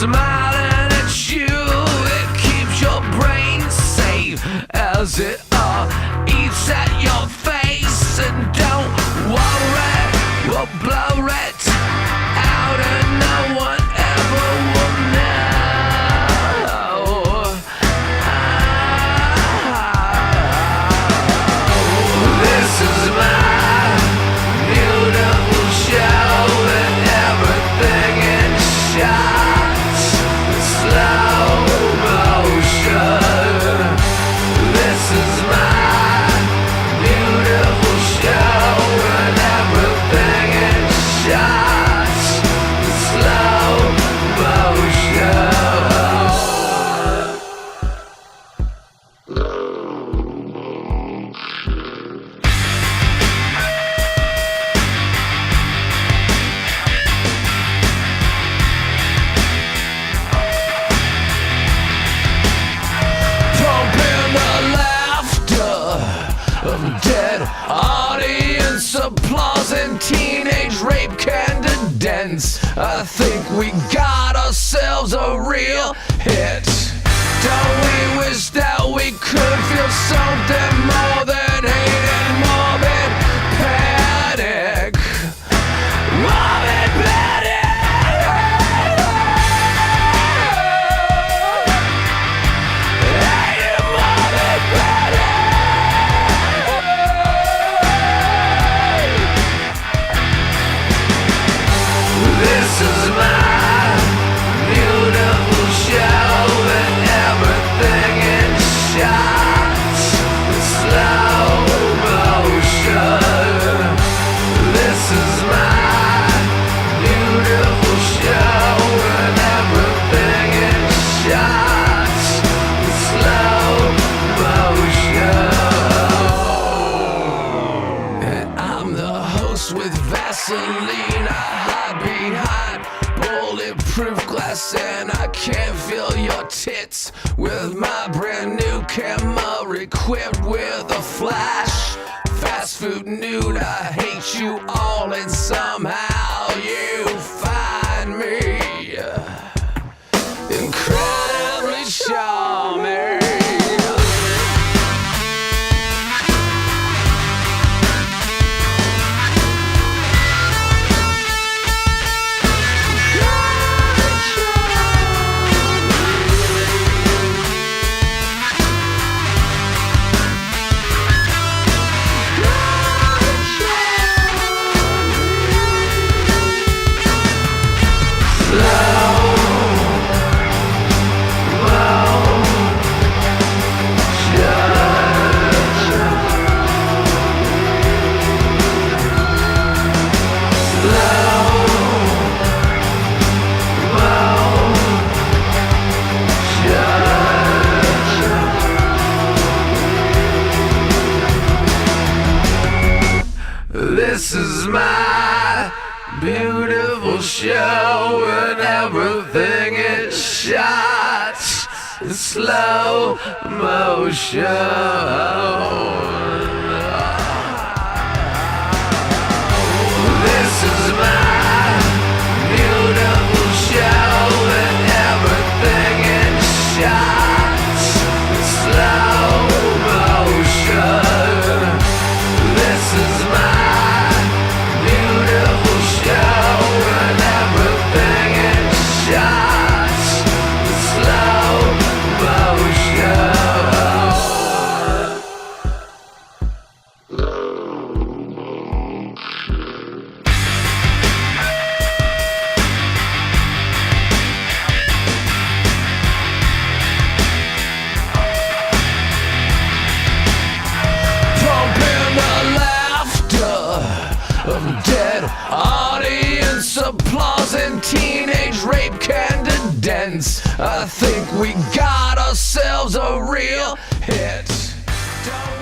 smiling at you. It keeps your brain safe as it eats at your face. And don't worry, we'll blow it out and no one ever will know. This is my beautiful show and everything in shots, slow motion. This is my beautiful show and everything in shots, slow motion. Pumping the laughter of dead audience applause and teenage rape candidates. I think we got ourselves a real hit. Don't we wish that we could feel something more than hate and morbid panic? Morbid panic! Hate and morbid panic! This is my beautiful show and everything in shots, slow motion. This is my beautiful show and everything in shots, slow motion. And I'm the host with Vaseline. I hide behind bulletproof glass and I can't feel your tits with my brand new camera equipped with a flash. Fast food nude, I hate you all and somehow you find me incredibly charming. This is my beautiful show and everything is shot in slow motion. This is my beautiful show and everything in shots in slow motion. This is my beautiful show and everything in shots, slow motion. Pumping the laughter of dead audience applause and teenage rape candidates. I think we got ourselves a real hit. Don't